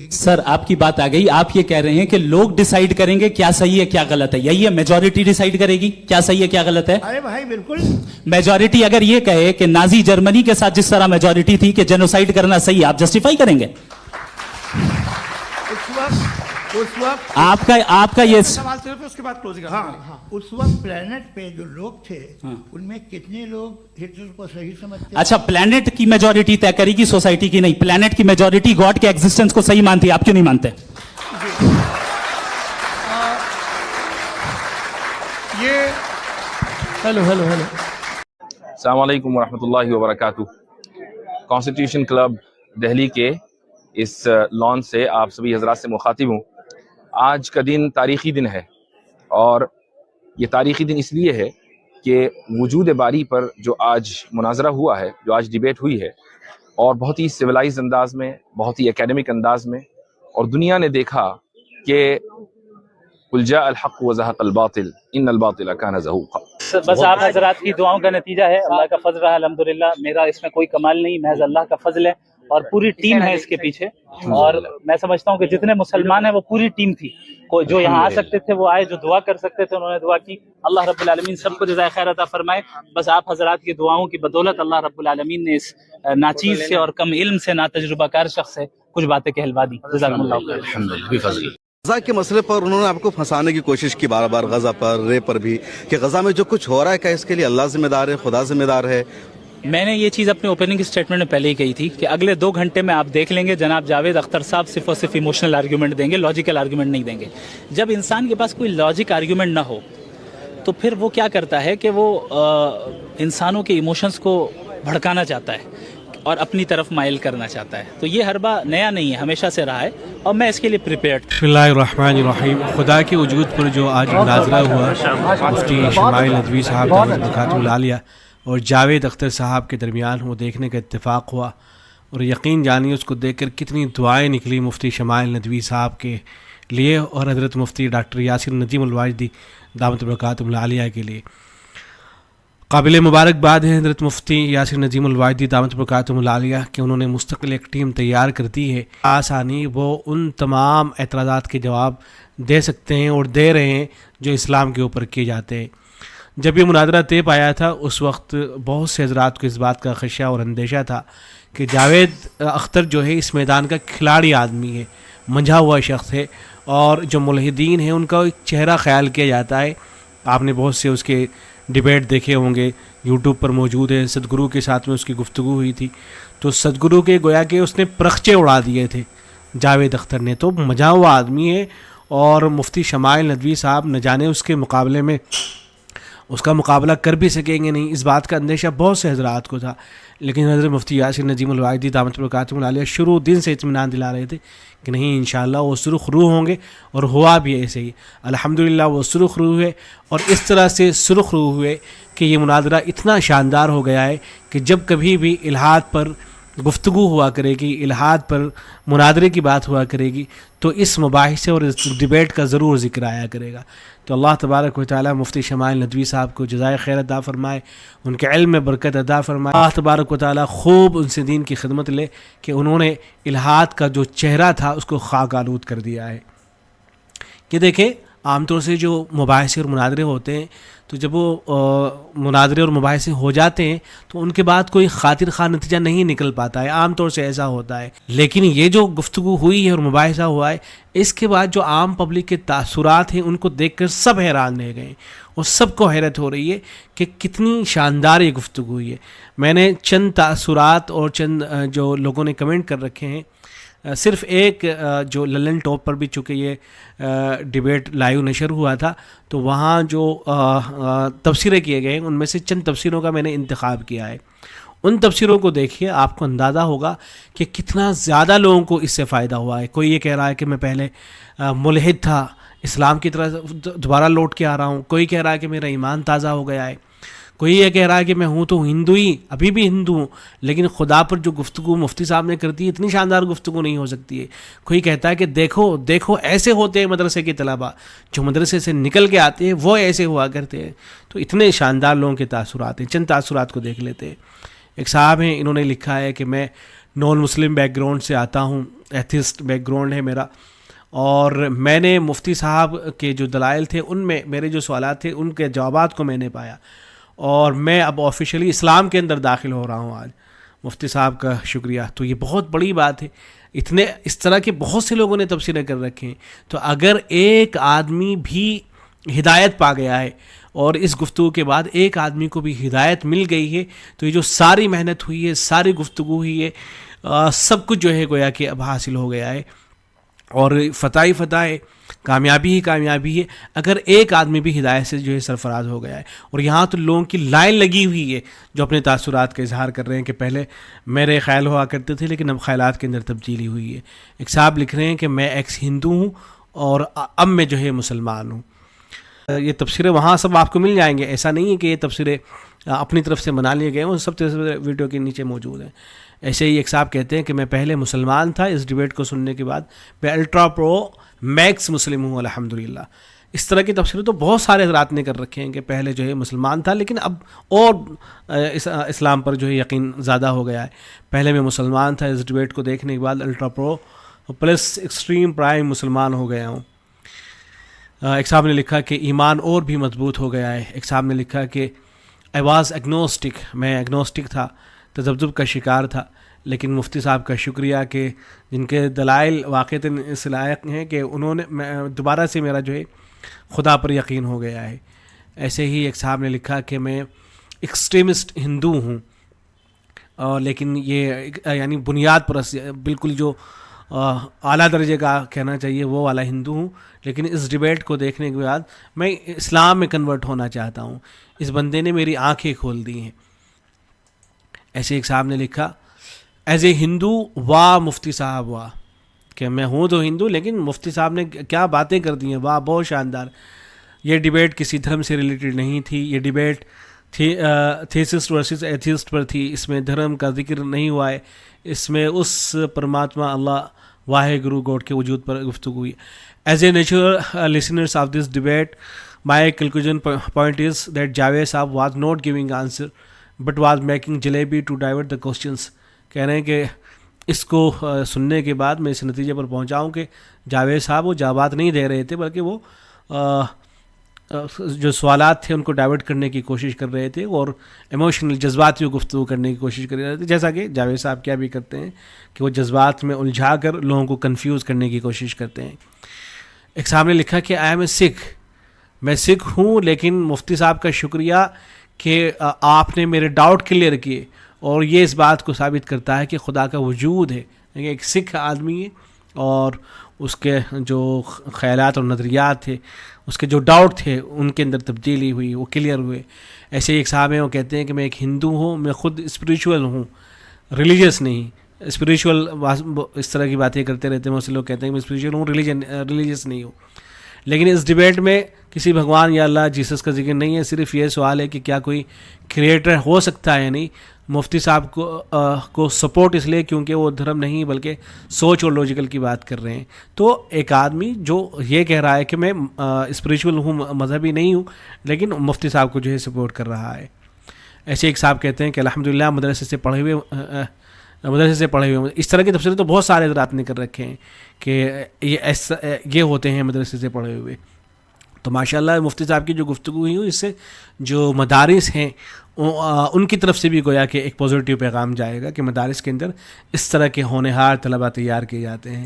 होगी। सर आपकी बात आ गई, आप ये कह रहे हैं कि लोग डिसाइड करेंगे क्या सही है क्या गलत है, यही है? मेजॉरिटी डिसाइड करेगी क्या सही है क्या गलत है? अरे भाई बिल्कुल। मेजॉरिटी अगर ये कहे कि नाजी जर्मनी के साथ जिस तरह मेजॉरिटी थी कि जेनोसाइड करना सही है, आप जस्टिफाई करेंगे? उस वक्त आपका ये सवाल सिर्फ उसके बाद क्लोजिंग। हाँ, उस वक्त प्लेनेट पे जो लोग थे उनमें कितने लोग हिटलर को सही समझते? अच्छा, प्लेनेट की मेजॉरिटी तय करेगी, सोसाइटी की नहीं। प्लेनेट की मेजॉरिटी गॉड के एग्जिस्टेंस को सही मानती है, आप क्यों नहीं मानते? ये हेलो अस्सलाम वालेकुम वरहमतुल्लाहि वबरकातुहू। कॉन्स्टिट्यूशन क्लब दिल्ली के इस लॉन से आप सभी हजरात से मुखातिब हूँ। आज का दिन तारीख़ी दिन है, और ये तारीख़ी दिन इसलिए है कि वजूद बारी पर जो आज मुनाजरा हुआ है, जो आज डिबेट हुई है, और बहुत ही सिविलाइज अंदाज में, बहुत ही एकेडमिक अंदाज में, और दुनिया ने देखा कि कुल जाअल हक़ व ज़हक़ल बातिल इन्नल बातिल कान ज़हूक़ा। बस आप हजरात की दुआओं का नतीजा है, अल्लाह का फजल रहा अल्हम्दुलिल्लाह। मेरा इसमें कोई कमाल नहीं, महज अल्लाह का फजल है, और पूरी टीम है इसके पीछे। और मैं समझता हूँ कि जितने मुसलमान हैं वो पूरी टीम थी, जो यहाँ आ सकते थे वो आए, जो दुआ कर सकते थे उन्होंने दुआ की। अल्लाह रब्बुल आलमीन सबको जज़ाए खैर अता फरमाए। बस आप हजरात की दुआओं की बदौलत अल्लाह रब्बुल आलमीन ने इस नाचीज से और कम इल्म से, ना तजुर्बाकार शख्स से कुछ बातें कहलवा दी। जज़ाकुमुल्लाह खैर। गज़ा के मसले पर उन्होंने आपको फंसाने की कोशिश की बार बार, गज़ा पर, रे पर भी, कि गज़ा में जो कुछ हो रहा है क्या इसके लिए अल्लाह जिम्मेदार है, खुदा जिम्मेदार है? मैंने ये चीज़ अपने ओपनिंग स्टेटमेंट में पहले ही कही थी कि अगले 2 घंटे में आप देख लेंगे जनाब जावेद अख्तर साहब सिर्फ और सिर्फ इमोशनल आर्ग्यूमेंट देंगे, लॉजिकल आर्ग्यूमेंट नहीं देंगे। जब इंसान के पास कोई लॉजिक आर्ग्यूमेंट ना हो तो फिर वो क्या करता है कि वो इंसानों के इमोशंस को भड़काना चाहता है और अपनी तरफ माइल करना चाहता है। तो ये हरबा नया नहीं है, हमेशा से रहा है, और मैं इसके लिए प्रिपेयर्ड। बिस्मिल्लाहिर्रहमानिर्रहीम। खुदा के वजूद पर जो आज मुनाजरा हुआ मुफ्ती शमाइल नदवी साहब बरकातुहुल आलिया और जावेद अख्तर साहब के दरमियान, वो देखने का इत्तेफाक हुआ, और यकीन जानिए उसको देखकर कितनी दुआएं निकली मुफ्ती शमाइल नदवी साहब के लिए और हज़रत मुफ्ती डॉक्टर यासिर नजीमुल वाजदी दामत बरकातुहुल आलिया के लिए। काबिल मुबारकबाद है हज़रत मुफ्ती यासिर नजीमुल वाजदी दामत बरकातुहुल आलिया कि उन्होंने मुस्तकिल एक टीम तैयार कर दी है। आसानी वो उन तमाम एतराज़ात के जवाब दे सकते हैं और दे रहे हैं जो इस्लाम के ऊपर किए जाते हैं। जब ये मुनाजरा तय पाया था उस वक्त बहुत से हज़रात को इस बात का खदशा और अंदेशा था कि जावेद अख्तर जो है इस मैदान का खिलाड़ी आदमी है, मंझा हुआ शख्स है, और जो मुल्हिदीन हैं उनका एक चेहरा ख्याल किया जाता है। आपने बहुत से उसके डिबेट देखे होंगे, यूट्यूब पर मौजूद है। सदगुरु के साथ में उसकी गुफ्तगू हुई थी, तो सदगुरु के गोया के उसने परखचे उड़ा दिए थे जावेद अख्तर ने। तो मजा हुआ आदमी है, और मुफ्ती शमाइल नदवी साहब न जाने उसके मुकाबले में उसका मुकाबला कर भी सकेंगे नहीं, इस बात का अंदेशा बहुत से हजरात को था। लेकिन हज़रत मुफ्ती यासिर नजीमुल वाजदी दामत बरकातुहुल आलिया शुरू दिन से इत्मीनान दिला रहे थे कि नहीं इंशाअल्लाह वो सुरख रूह होंगे, और हुआ भी ऐसे ही। अल्हम्दुलिल्लाह वो सुरख रूह हुए, और इस तरह से सुरख रूह हुए कि ये मुनाजरा इतना शानदार हो गया है कि जब कभी भी इल्हाद पर गुफ्तगू हुआ करेगी, इल्हाद पर मुनादरे की बात हुआ करेगी, तो इस मुबाहिसे और इस डिबेट का ज़रूर ज़िक्र आया करेगा। तो अल्लाह तबारक व तआला मुफ्ती शमाइल नदवी साहब को जज़ाए खैर अता फ़रमाए, उनके इल्म में बरकत अता फ़रमाए। अल्लाह तबारक व तआला खूब उनसे दीन की खिदमत ले कि उन्होंने इल्हाद का जो चेहरा था उसको खाक आलूद कर दिया है। कि देखें, आमतौर से जो मुबाहिसे और मुनादरे होते हैं, तो जब वो मुनादरे और मुबाहिसे हो जाते हैं तो उनके बाद कोई खातिर खा नतीजा नहीं निकल पाता है, आमतौर से ऐसा होता है। लेकिन ये जो गुफ्तगू हुई है और मुबाहिसा हुआ है, इसके बाद जो आम पब्लिक के तासुरात हैं उनको देखकर सब हैरान रह गए, और सबको हैरत हो रही है कि कितनी शानदार ये गुफ्तगू हुई है। मैंने चंद तासुरात और चंद जो लोगों ने कमेंट कर रखे हैं, सिर्फ़ एक जो ललन टॉप पर भी चूँकि ये डिबेट लाइव नशर हुआ था, तो वहाँ जो तफसीरें किए गए उनमें से चंद तफसीरों का मैंने इंतखाब किया है। उन तफसीरों को देखिए, आपको अंदाज़ा होगा कि कितना ज़्यादा लोगों को इससे फ़ायदा हुआ है। कोई ये कह रहा है कि मैं पहले मुल्हिद था, इस्लाम की तरह दोबारा लौट के आ रहा हूँ। कोई कह रहा है कि मेरा ईमान ताज़ा हो गया है। कोई ये कह रहा है कि मैं हूँ तो हिंदू ही, अभी भी हिंदू हूँ, लेकिन खुदा पर जो गुफ्तगू मुफ्ती साहब ने करती है इतनी शानदार गुफ्तगू नहीं हो सकती है। कोई कहता है कि देखो देखो ऐसे होते हैं मदरसे के तलबा, जो मदरसे से निकल के आते हैं वो ऐसे हुआ करते हैं। तो इतने शानदार लोगों के तासुरात हैं, चंद तासुरात को देख लेते हैं। एक साहब हैं, इन्होंने लिखा है कि मैं نان مسلم بیک گراؤنڈ سے آتا ہوں، ایتھسٹ بیک گراؤنڈ ہے میرا، اور میں نے مفتی صاحب کے جو دلائل تھے ان میں میرے جو سوالات تھے ان کے جوابات کو میں نے پایا، اور میں اب آفیشیلی اسلام کے اندر داخل ہو رہا ہوں آج، مفتی صاحب کا شکریہ۔ تو یہ بہت بڑی بات ہے، اس طرح کے بہت سے لوگوں نے تبصرے کر رکھے ہیں، تو اگر ایک آدمی بھی ہدایت پا گیا ہے اور اس گفتگو کے بعد ایک آدمی کو بھی ہدایت مل گئی ہے، تو یہ جو ساری محنت ہوئی ہے، ساری گفتگو ہوئی ہے، سب کچھ جو ہے گویا کہ اب حاصل ہو گیا ہے، اور فتح ہی فتح ہے، کامیابی ہی کامیابی ہے اگر ایک آدمی بھی ہدایت سے جو ہے سرفراز ہو گیا ہے۔ اور یہاں تو لوگوں کی لائن لگی ہوئی ہے جو اپنے تاثرات کا اظہار کر رہے ہیں کہ پہلے میرے خیال ہوا کرتے تھے لیکن اب خیالات کے اندر تبدیلی ہوئی ہے۔ ایک صاحب لکھ رہے ہیں کہ میں ایکس ہندو ہوں اور اب میں جو ہے مسلمان ہوں۔ یہ تبصرے وہاں سب آپ کو مل جائیں گے، ایسا نہیں ہے کہ یہ تبصرے اپنی طرف سے بنا لیے گئے ہیں، وہ سب ویڈیو کے نیچے موجود ہیں۔ ایسے ہی ایک صاحب کہتے ہیں کہ میں پہلے مسلمان تھا، اس ڈیبیٹ کو سننے کے بعد میں الٹرا پرو میکس مسلم ہوں الحمدللہ۔ اس طرح کے تبصرے تو بہت سارے حضرات نے کر رکھے ہیں کہ پہلے جو ہے مسلمان تھا لیکن اب اور اسلام پر جو ہے یقین زیادہ ہو گیا ہے، پہلے میں مسلمان تھا، اس ڈیبیٹ کو دیکھنے کے بعد الٹرا پرو پلس ایکسٹریم پرائم مسلمان ہو گیا ہوں۔ ایک صاحب نے لکھا کہ ایمان اور بھی مضبوط ہو گیا ہے۔ ایک صاحب نے لکھا کہ آئی واز ایگنوسٹک، میں ایگنوسٹک تھا، تذبذب کا شکار تھا، لیکن مفتی صاحب کا شکریہ کہ جن کے دلائل واقعتاً اس لائق ہیں کہ انہوں نے دوبارہ سے میرا جو ہے خدا پر یقین ہو گیا ہے۔ ایسے ہی ایک صاحب نے لکھا کہ میں ایکسٹریمسٹ ہندو ہوں، لیکن یہ یعنی بنیاد پر بالکل جو اعلیٰ درجے کا کہنا چاہیے وہ والا ہندو ہوں، لیکن اس ڈیبیٹ کو دیکھنے کے بعد میں اسلام میں کنورٹ ہونا چاہتا ہوں، اس بندے نے میری آنکھیں کھول دی ہیں۔ ایسے ایک صاحب نے لکھا ایز اے ہندو واہ مفتی صاحب واہ، کہ میں ہوں تو ہندو لیکن مفتی صاحب نے کیا باتیں کر دی ہیں، واہ بہت شاندار۔ یہ ڈیبیٹ کسی دھرم سے ریلیٹڈ نہیں تھی، یہ ڈیبیٹ تھیسسٹ ورسز ایتھیسٹ پر تھی، اس میں دھرم کا ذکر نہیں ہوا ہے، اس میں اس پرماتما اللہ واحد گرو گاڈ کے وجود پر گفتگو ہوئی۔ As a natural listeners of this debate my conclusion point is that Javed Sahab was not giving answer but was making jalebi to divert the questions. کہہ رہے ہیں کہ اس کو سننے کے بعد میں اس نتیجے پر پہنچا ہوں کہ جاوید صاحب وہ جوابات نہیں دے رہے تھے بلکہ وہ جو سوالات تھے ان کو ڈائیورٹ کرنے کی کوشش کر رہے تھے اور ایموشنل جذباتی گفتگو کرنے کی کوشش کر رہے تھے، جیسا کہ جاوید صاحب کیا بھی کرتے ہیں کہ وہ جذبات میں الجھا کر لوگوں کو کنفیوز کرنے کی کوشش کرتے ہیں۔ ایک صاحب نے لکھا کہ آئی ایم اے سکھ، میں سکھ ہوں لیکن مفتی صاحب کا شکریہ کہ آپ نے میرے ڈاؤٹ کلیئر کیے، اور یہ اس بات کو ثابت کرتا ہے کہ خدا کا وجود ہے۔ ایک سکھ آدمی ہے اور اس کے جو خیالات اور نظریات تھے، اس کے جو ڈاؤٹ تھے ان کے اندر تبدیلی ہوئی، وہ کلیئر ہوئے۔ ایسے ایک صاحب ہیں وہ کہتے ہیں کہ میں ایک ہندو ہوں، میں خود اسپریچول ہوں، ریلیجیس نہیں۔ اسپریچول اس طرح کی باتیں کرتے رہتے ہیں، بہت سے لوگ کہتے ہیں کہ میں اسپریچول ہوں، ریلیجیس نہیں ہوں۔ لیکن اس ڈیبیٹ میں کسی بھگوان یا اللہ جیسس کا ذکر نہیں ہے، صرف یہ سوال ہے کہ کیا کوئی کریٹر ہو سکتا ہے یا نہیں۔ مفتی صاحب کو سپورٹ اس لیے کیونکہ وہ دھرم نہیں بلکہ سوچ اور لوجیکل کی بات کر رہے ہیں۔ تو ایک آدمی جو یہ کہہ رہا ہے کہ میں اسپریچول ہوں، مذہبی نہیں ہوں، لیکن مفتی صاحب کو جو ہے سپورٹ کر رہا ہے۔ ایسے ایک صاحب کہتے ہیں کہ الحمدللہ مدرسے سے پڑھے ہوئے اس طرح کے تفسیر تو بہت سارے حضرات نے کر رکھے ہیں کہ یہ ہوتے ہیں مدرسے سے پڑھے ہوئے۔ تو ماشاءاللہ مفتی صاحب کی جو گفتگو ہوئی اس سے جو مدارس ہیں ان کی طرف سے بھی گویا کہ ایک پازیٹیو پیغام جائے گا کہ مدارس کے اندر اس طرح کے ہونہار طلباء تیار کیے جاتے ہیں۔